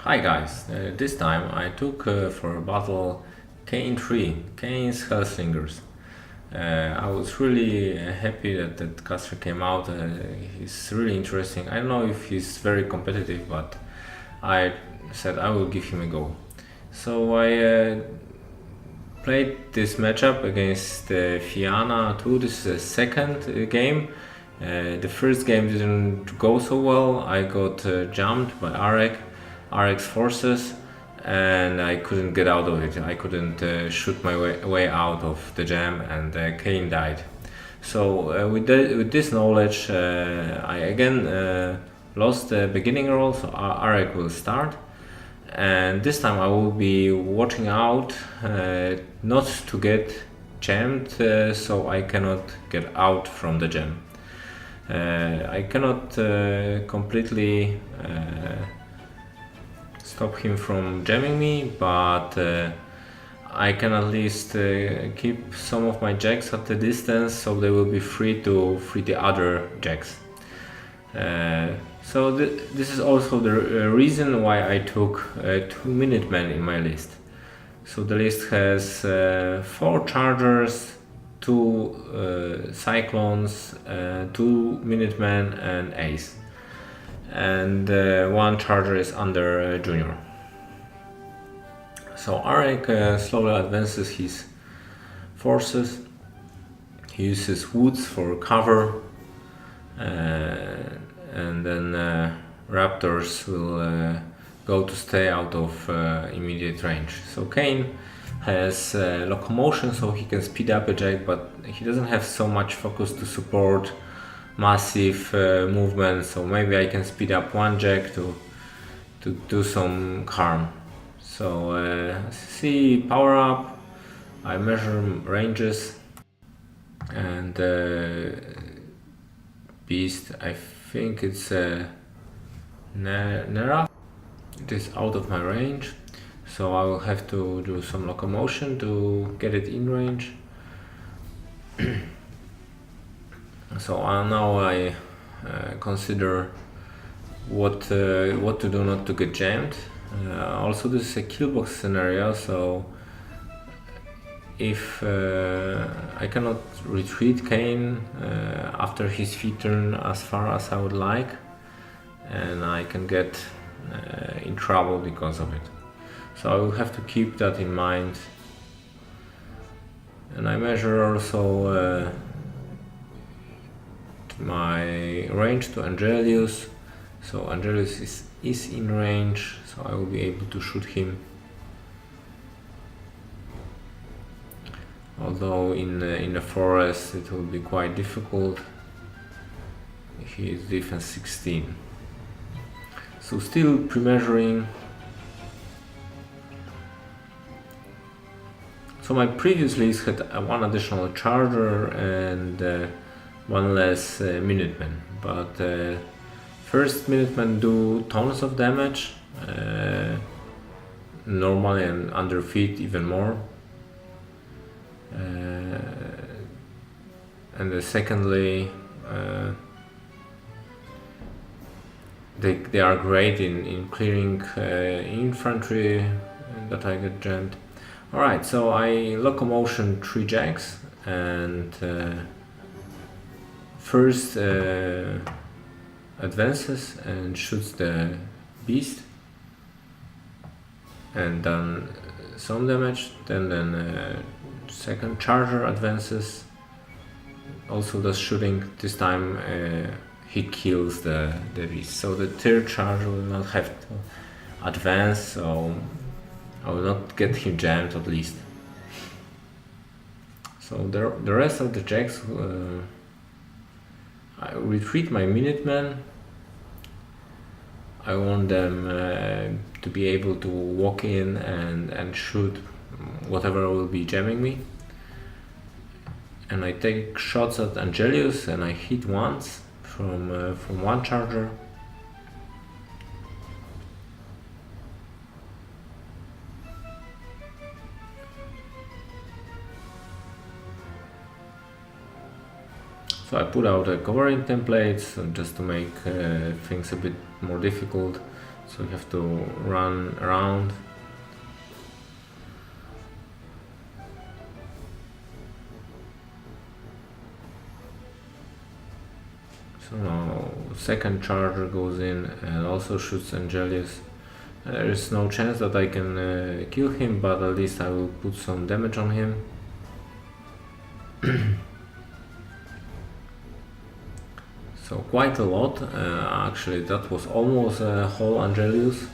Hi guys, this time I took for a battle Caine3, Caine's Hellslingers. I was really happy that that caster came out. He's really interesting. I don't know if he's very competitive, but I said I will give him a go. So I played this matchup against Fyanna2. This is the second game. The first game didn't go so well. I got jumped by RX forces, and I couldn't get out of it. I couldn't shoot my way out of the jam, and Caine died. So with this knowledge, I again lost the beginning role, so RX will start. And this time I will be watching out not to get jammed, so I cannot get out from the jam. I cannot completely stop him from jamming me, but I can at least keep some of my jacks at the distance, so they will be free to free the other jacks. So this is also the reason why I took 2 Minutemen in my list. So the list has 4 Chargers, 2 Cyclones, 2 Minutemen and Ace. And 1 Charger is under Junior. So Arik slowly advances his forces. He uses woods for cover, and then Raptors will go to stay out of immediate range. So Caine has locomotion, so he can speed up a jack, but he doesn't have so much focus to support massive movement, so maybe I can speed up one jack to do some harm. So see power up, I measure ranges, and beast, I think it's Nera. It is out of my range, so I will have to do some locomotion to get it in range. So now I consider what to do not to get jammed. Also, this is a killbox scenario, so if I cannot retreat Caine after his feet turn as far as I would like, and I can get in trouble because of it. So I will have to keep that in mind. And I measure also my range to Angelius. So Angelius is in range, so I will be able to shoot him. Although in the forest it will be quite difficult. He is defense 16. So still pre-measuring. So my previous list had 1 additional Charger and 1 less Minuteman, but first Minutemen do tons of damage, normally, and under feet even more. And secondly, they are great in clearing infantry that I get jammed. Alright, so I locomotion 3 jacks, and first advances and shoots the beast, and then some damage. Then second Charger advances, also does shooting. This time he kills the beast. So the third Charger will not have to advance, so I will not get him jammed at least. So the rest of the jacks, I retreat my Minutemen. I want them to be able to walk in and shoot whatever will be jamming me. And I take shots at Angelius, and I hit once from 1 Charger. So I put out covering templates just to make things a bit more difficult. so you have to run around. So now second charger goes in and also shoots Angelius. There is no chance that I can kill him, but at least I will put some damage on him. So quite a lot, actually that was almost a whole Angelius.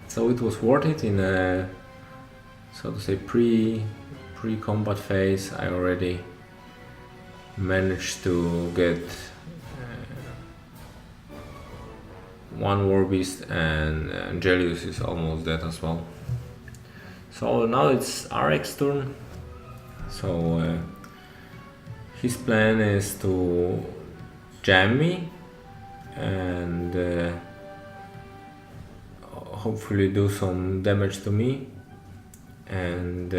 So it was worth it in a, so to say, pre-combat phase. I already managed to get one War Beast, and Angelius is almost dead as well. So now it's RX turn. So his plan is to jam me and hopefully do some damage to me and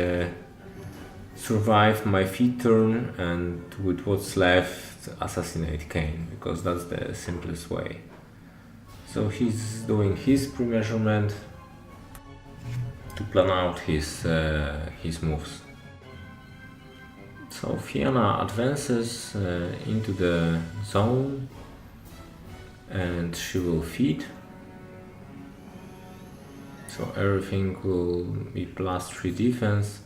survive my feed turn, and with what's left assassinate Caine, because that's the simplest way. So he's doing his pre-measurement to plan out his moves. So Fyanna advances into the zone and she will feed. So everything will be +3 defense.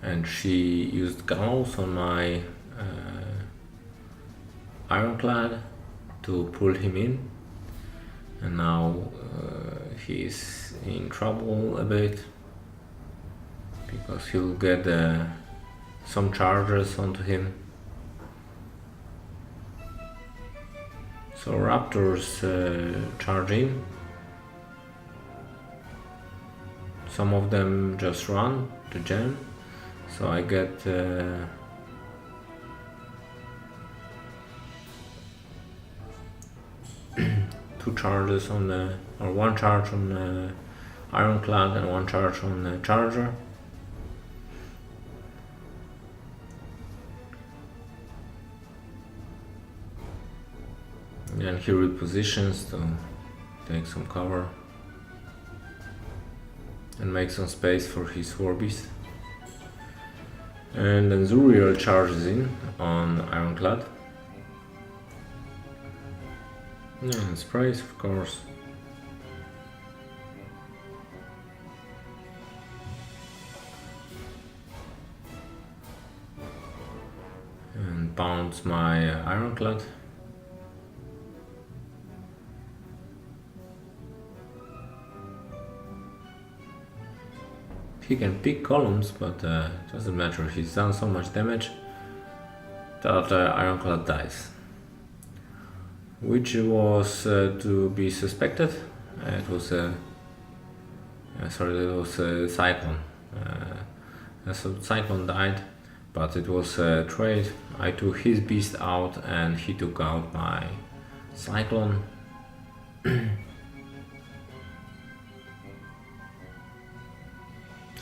And she used Gauss on my Ironclad to pull him in. And now he's in trouble a bit, because he'll get some charges onto him. So Raptors charge in. Some of them just run to jam. So I get 2 charges on the, or 1 charge on the Ironclad and 1 charge on the Charger. And he repositions to take some cover and make some space for his War Beast. And then Zuriel charges in on Ironclad. And sprays, of course. And pounds my Ironclad. He can pick columns, but it doesn't matter. He's done so much damage that Ironclad dies, which was to be suspected. It was a Cyclone. So Cyclone died, but it was a trade. I took his beast out and he took out my Cyclone.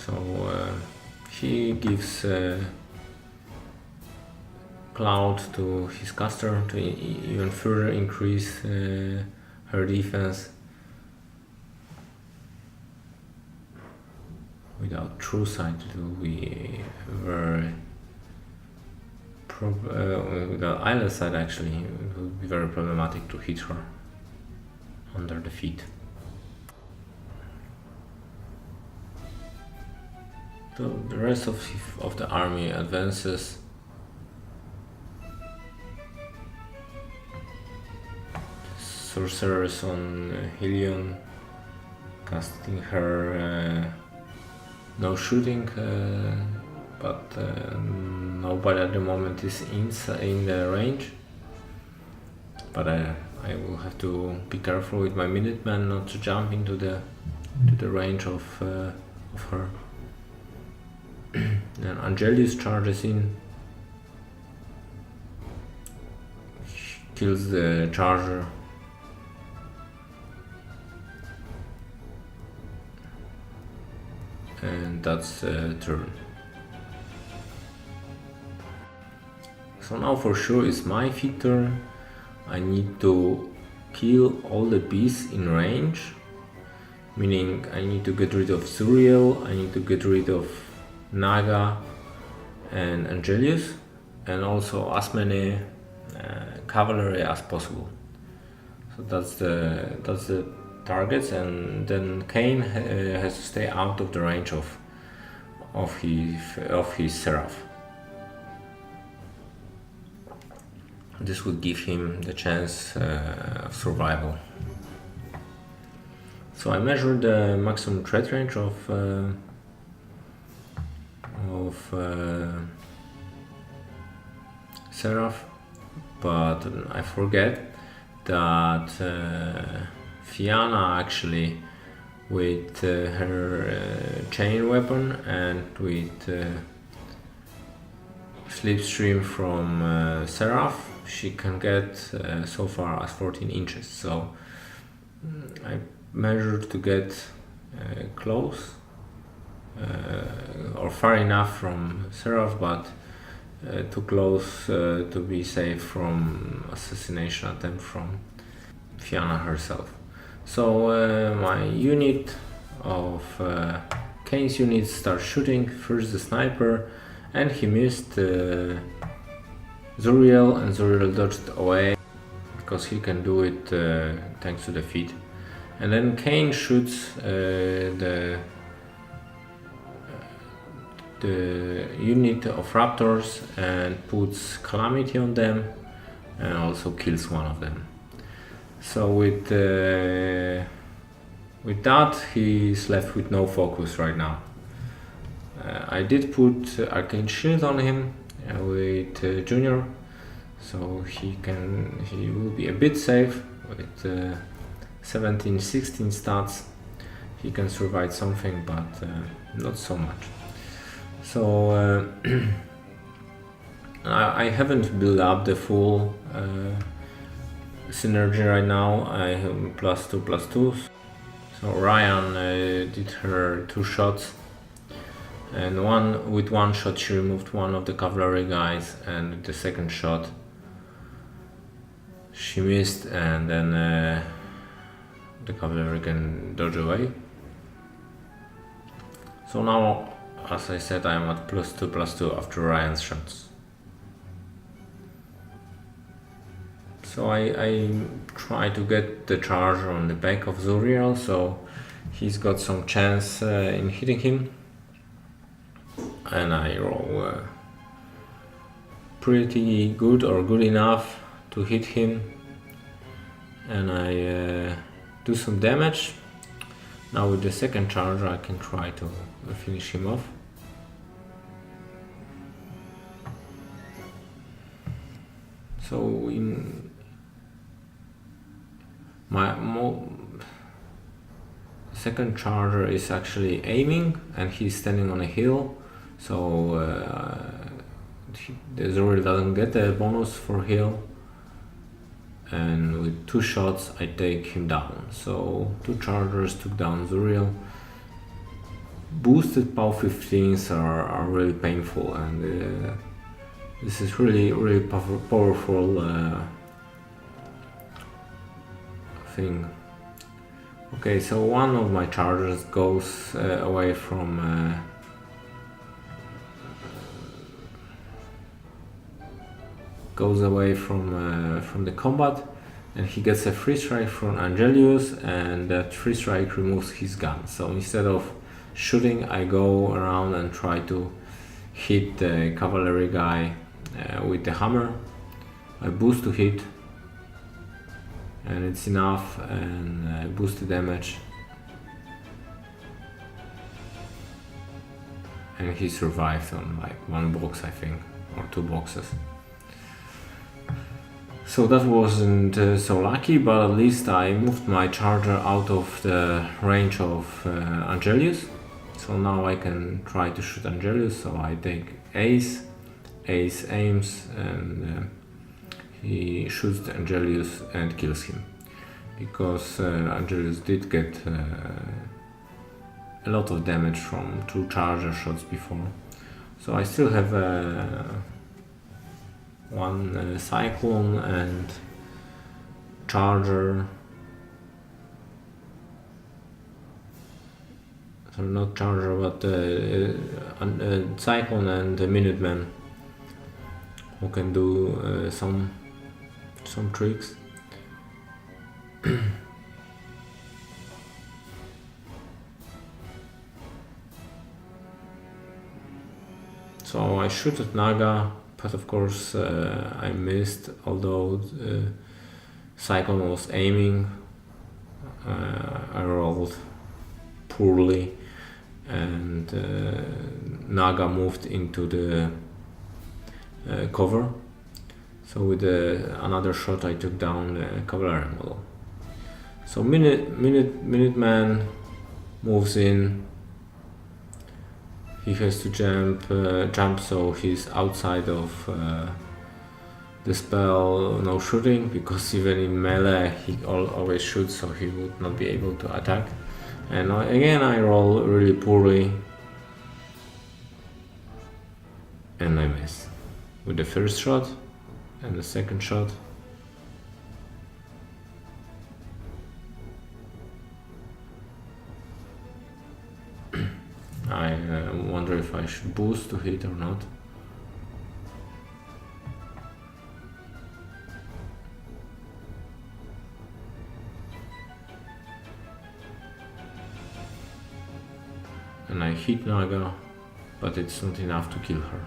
So he gives Cloud to his caster to even further increase her defense. Without True Sight it will be very without Eyeless Sight actually it will be very problematic to hit her under the feet. So the rest of the army advances. Sorcerers on Helion, casting her no shooting, but nobody at the moment is in the range. But I will have to be careful with my Minutemen not to jump into the range of her. Then Angelius charges in, kills the Charger. And that's turn. So now for sure it's my feed turn. I need to kill all the beasts in range, meaning I need to get rid of Zuriel, I need to get rid of Naga and Angelius, and also as many cavalry as possible. So that's the targets, and then Caine has to stay out of the range of his Seraph. This would give him the chance of survival. So I measured the maximum threat range of Seraph, but I forget that Fyanna actually, with her chain weapon and with slipstream from Seraph, she can get so far as 14 inches. So I measured to get close or far enough from Seraph, but too close to be safe from assassination attempt from Fyanna herself. So my unit of Caine's unit starts shooting. First the sniper, and he missed Zuriel, and Zuriel dodged away because he can do it thanks to the feed. And then Caine shoots the unit of raptors and puts calamity on them, and also kills one of them. So with that, he's left with no focus right now. I did put arcane shield on him with Junior, so he will be a bit safe with 17-16 stats. He can survive something, but not so much. So I haven't built up the full synergy right now. I have +2/+2. So Ryan did her 2 shots, and with one shot she removed one of the cavalry guys, and with the second shot she missed, and then the cavalry can dodge away. So now, as I said, I am at +2/+2 after Ryan's shots. So I try to get the charger on the back of Zuriel, so he's got some chance in hitting him. And I roll pretty good or good enough to hit him. And I do some damage. Now with the second charger I can try to finish him off. So in my second charger is actually aiming, and he's standing on a hill, so the Zuriel doesn't get a bonus for hill, and with 2 shots I take him down. So 2 chargers took down Zuriel. Boosted POW 15s are really painful, and this is really powerful thing. Okay, so one of my chargers goes away from the combat, and he gets a free strike from Angelius, and that free strike removes his gun. So instead of shooting, I go around and try to hit the cavalry guy with the hammer. I boost to hit, and it's enough, and I boost the damage, and he survived on like 1 box, I think, or 2 boxes. So that wasn't so lucky, but at least I moved my charger out of the range of Angelius. So now I can try to shoot Angelius. So I take Ace aims, and he shoots the Angelius and kills him, because Angelius did get a lot of damage from 2 charger shots before. So I still have one Cyclone and Charger. So not Charger, but Cyclone and Minuteman, who can do some tricks. So I shoot at Naga, but of course I missed, although Cyclone was aiming. I rolled poorly, and Naga moved into the cover. So with another shot I took down the cavalry model. So Minuteman moves in. He has to jump, so he's outside of the spell no shooting, because even in melee he always shoots, so he would not be able to attack. And again I roll really poorly, and I miss with the first shot and the second shot. I wonder if I should boost to hit or not. And I hit Naga, but it's not enough to kill her.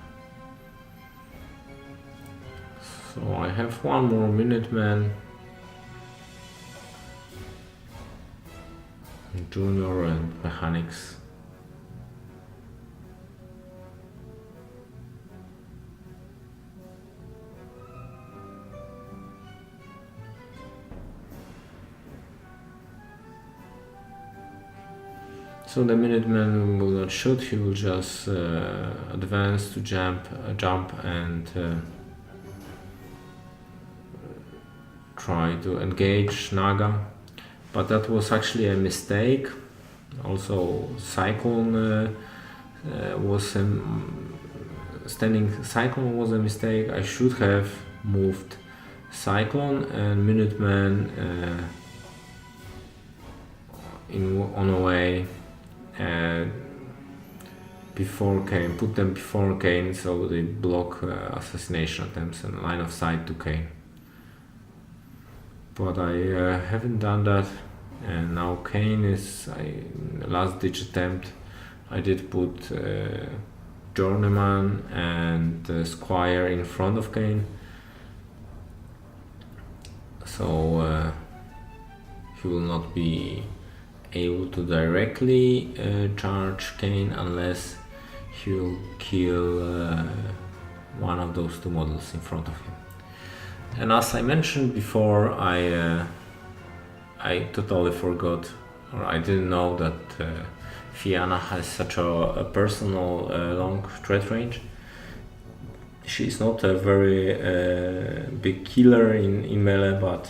So I have one more Minuteman, Junior and Mechanics. So the Minuteman will not shoot, he will just advance to jump and try to engage Naga, but that was actually a mistake. Also Cyclone was standing Cyclone was a mistake. I should have moved Cyclone and Minuteman on a way before Caine, put them before Caine, so they block assassination attempts and line of sight to Caine. But I haven't done that, and now Caine is last ditch attempt. I did put Journeyman and Squire in front of Caine, so he will not be able to directly charge Caine unless he will kill one of those two models in front of him. And as I mentioned before, I totally forgot, or I didn't know that Fyanna has such a personal long threat range. She's not a very big killer in melee, but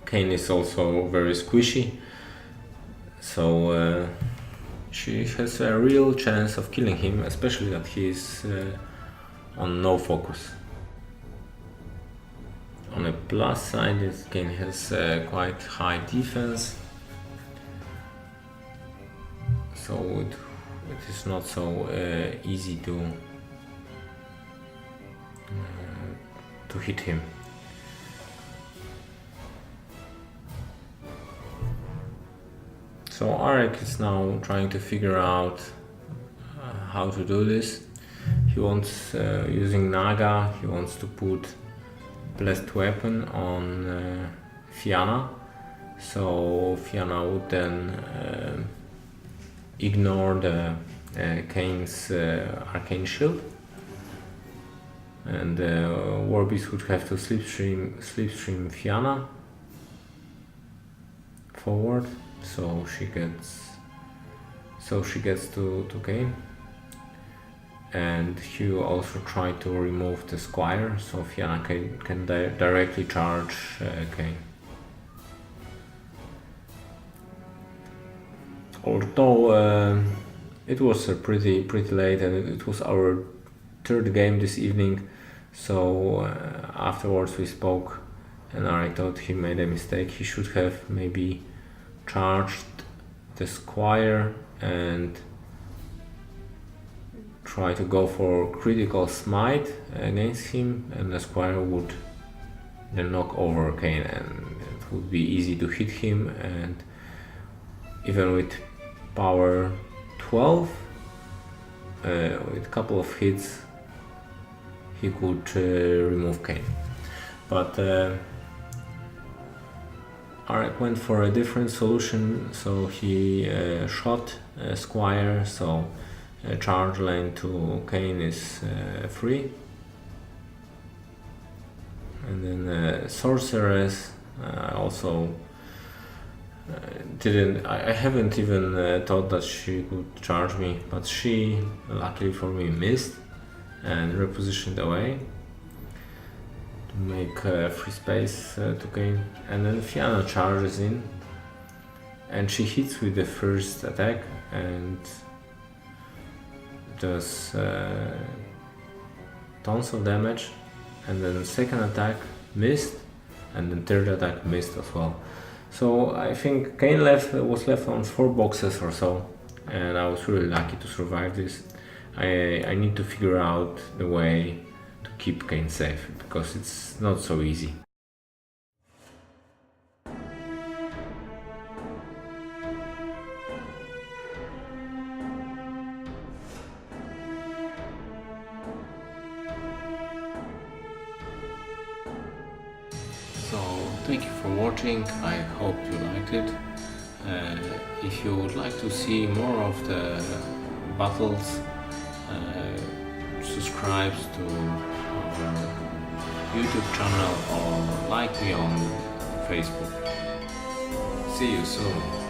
Caine is also very squishy, so she has a real chance of killing him, especially that he's on no focus. On a plus side, this Caine has quite high defense, so it is not so easy to hit him. So Arek is now trying to figure out how to do this. He wants, using Naga, he wants to put blessed weapon on Fyanna, so Fyanna would then ignore the Caine's arcane shield, and Warbeast would have to slipstream Fyanna forward, so she gets to Caine. And he will also try to remove the Squire, so Fyanna can directly charge Caine. Although it was pretty late, and it was our third game this evening, So afterwards we spoke, and I thought he made a mistake. He should have maybe charged the squire and try to go for critical smite against him, and the squire would then knock over Caine, and it would be easy to hit him, and even with power 12, with a couple of hits he could remove Caine. But Arek went for a different solution, so he shot Squire, so charge lane to Caine is free. And then Sorceress, I also I haven't even thought that she could charge me, but she, luckily for me, missed and repositioned away to make free space to Caine. And then Fyanna charges in and she hits with the first attack and does tons of damage, and then the second attack missed, and then third attack missed as well. So I think Caine was left on 4 boxes or so, and I was really lucky to survive this. I need to figure out the way to keep Caine safe, because it's not so easy. So thank you for watching, I hope you liked it. If you would like to see more of the battles, subscribe to our YouTube channel or like me on Facebook. See you soon.